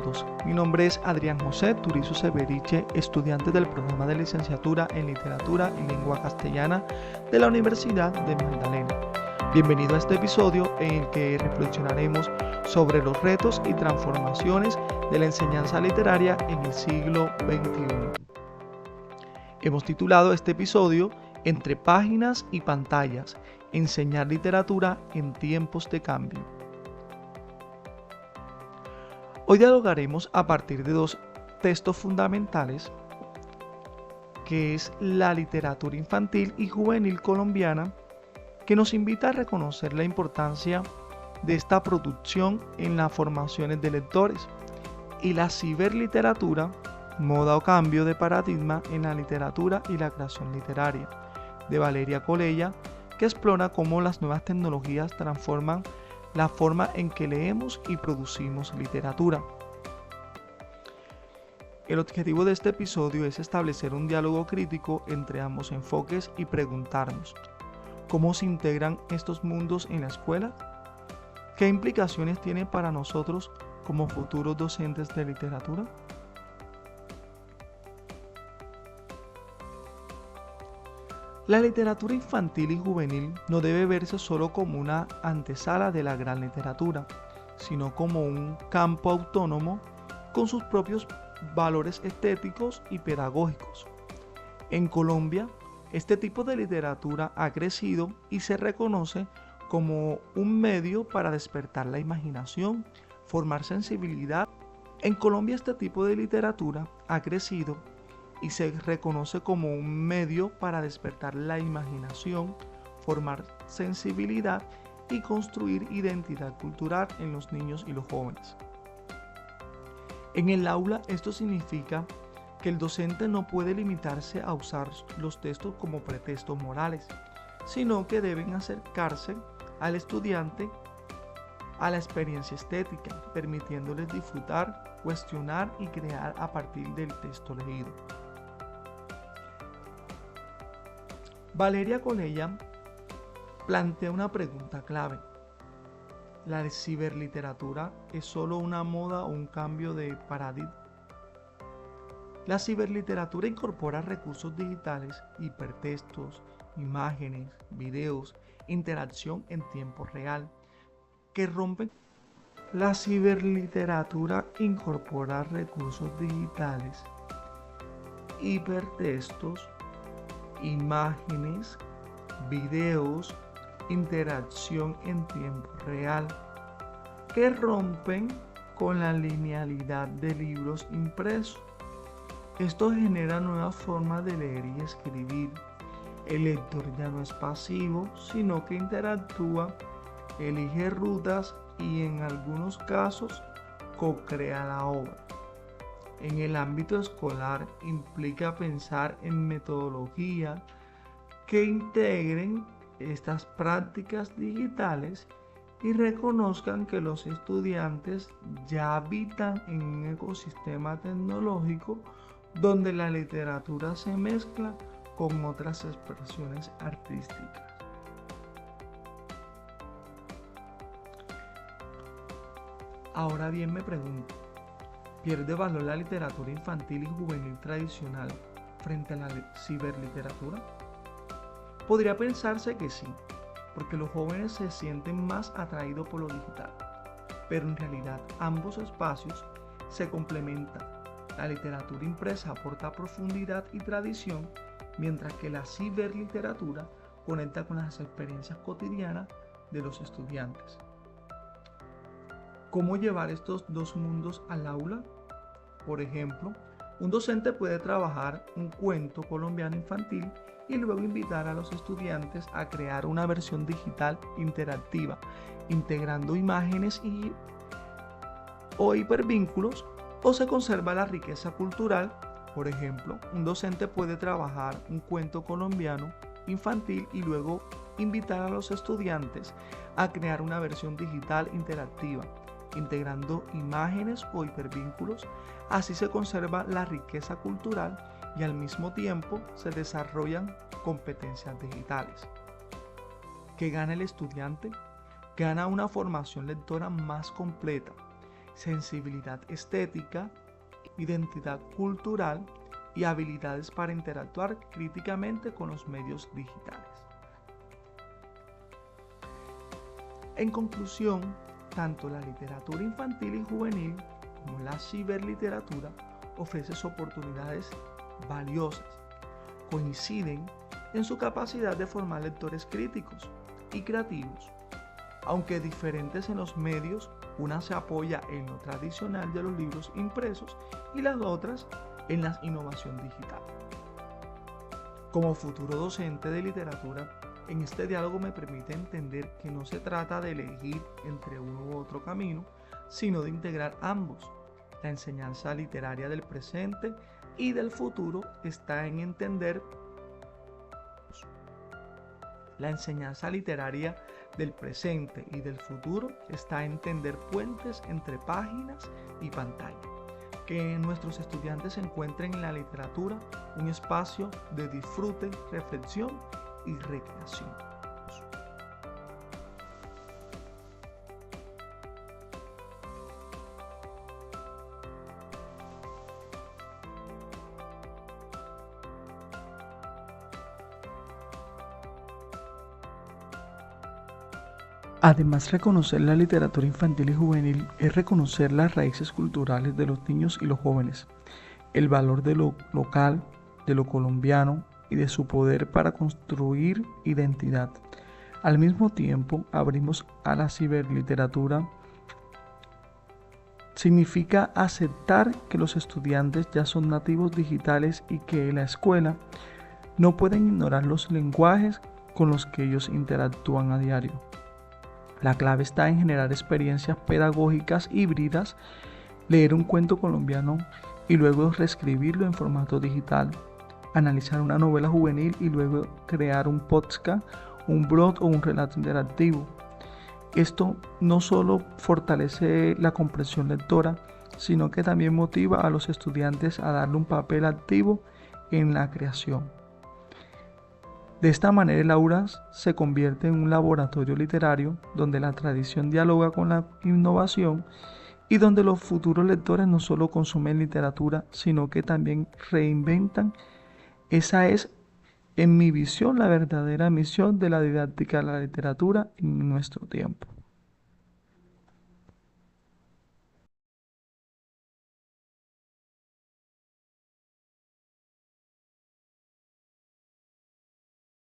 todos, mi nombre es Adrián José Turizo Severiche, estudiante del programa de licenciatura en Literatura y Lengua Castellana de la Universidad de Magdalena. Bienvenido a este episodio en el que reflexionaremos sobre los retos y transformaciones de la enseñanza literaria en el siglo XXI. Hemos titulado este episodio Entre páginas y pantallas, enseñar literatura en tiempos de cambio. Hoy dialogaremos a partir de dos textos fundamentales, que es la literatura infantil y juvenil colombiana, que nos invita a reconocer la importancia de esta producción en las formaciones de lectores, y la ciberliteratura, moda o cambio de paradigma en la literatura y la creación literaria, de Valeria Colella, que explora cómo las nuevas tecnologías transforman la forma en que leemos y producimos literatura. El objetivo de este episodio es establecer un diálogo crítico entre ambos enfoques y preguntarnos: ¿cómo se integran estos mundos en la escuela? ¿Qué implicaciones tiene para nosotros como futuros docentes de literatura? La literatura infantil y juvenil no debe verse solo como una antesala de la gran literatura, sino como un campo autónomo con sus propios valores estéticos y pedagógicos. En Colombia, este tipo de literatura ha crecido y se reconoce como un medio para despertar la imaginación, formar sensibilidad. En Colombia este tipo de literatura ha crecido y se reconoce como un medio para despertar la imaginación, formar sensibilidad y construir identidad cultural en los niños y los jóvenes. En el aula esto significa que el docente no puede limitarse a usar los textos como pretextos morales, sino que deben acercarse al estudiante a la experiencia estética, permitiéndoles disfrutar, cuestionar y crear a partir del texto leído. Valeria Colella plantea una pregunta clave: ¿la ciberliteratura es solo una moda o un cambio de paradigma? La ciberliteratura incorpora recursos digitales, hipertextos, imágenes, videos, interacción en tiempo real, que rompen. La ciberliteratura incorpora recursos digitales, hipertextos, imágenes, videos, interacción en tiempo real, que rompen con la linealidad de libros impresos. Esto genera nuevas formas de leer y escribir. El lector ya no es pasivo, sino que interactúa, elige rutas y en algunos casos co-crea la obra. En el ámbito escolar implica pensar en metodologías que integren estas prácticas digitales y reconozcan que los estudiantes ya habitan en un ecosistema tecnológico donde la literatura se mezcla con otras expresiones artísticas. Ahora bien, me pregunto: ¿pierde valor la literatura infantil y juvenil tradicional frente a la ciberliteratura? Podría pensarse que sí, porque los jóvenes se sienten más atraídos por lo digital, pero en realidad ambos espacios se complementan. La literatura impresa aporta profundidad y tradición, mientras que la ciberliteratura conecta con las experiencias cotidianas de los estudiantes. ¿Cómo llevar estos dos mundos al aula? Por ejemplo, un docente puede trabajar un cuento colombiano infantil y luego invitar a los estudiantes a crear una versión digital interactiva, integrando imágenes o hipervínculos, o se conserva la riqueza cultural. Por ejemplo, un docente puede trabajar un cuento colombiano infantil y luego invitar a los estudiantes a crear una versión digital interactiva, integrando imágenes o hipervínculos. Así se conserva la riqueza cultural y al mismo tiempo se desarrollan competencias digitales. ¿Qué gana el estudiante? Gana una formación lectora más completa. sensibilidad estética, identidad cultural y habilidades para interactuar críticamente con los medios digitales. En conclusión, tanto la literatura infantil y juvenil como la ciberliteratura ofrecen oportunidades valiosas. Coinciden en su capacidad de formar lectores críticos y creativos. Aunque diferentes en los medios, una se apoya en lo tradicional de los libros impresos y las otras en la innovación digital. Como futuro docente de literatura, en este diálogo me permite entender que no se trata de elegir entre uno u otro camino, sino de integrar ambos. La enseñanza literaria del presente y del futuro está en entender La enseñanza literaria del presente y del futuro está en tender puentes entre páginas y pantalla. Que nuestros estudiantes encuentren en la literatura un espacio de disfrute, reflexión y recreación. Además, reconocer la literatura infantil y juvenil es reconocer las raíces culturales de los niños y los jóvenes, el valor de lo local, de lo colombiano y de su poder para construir identidad. Al mismo tiempo, abrimos a la ciberliteratura. Significa aceptar que los estudiantes ya son nativos digitales y que en la escuela no pueden ignorar los lenguajes con los que ellos interactúan a diario. La clave está en generar experiencias pedagógicas híbridas, leer un cuento colombiano y luego reescribirlo en formato digital, analizar una novela juvenil y luego crear un podcast, un blog o un relato interactivo. Esto no solo fortalece la comprensión lectora, sino que también motiva a los estudiantes a darle un papel activo en la creación. De esta manera, el aula se convierte en un laboratorio literario donde la tradición dialoga con la innovación y donde los futuros lectores no solo consumen literatura, sino que también reinventan. Esa es, en mi visión, la verdadera misión de la didáctica de la literatura en nuestro tiempo.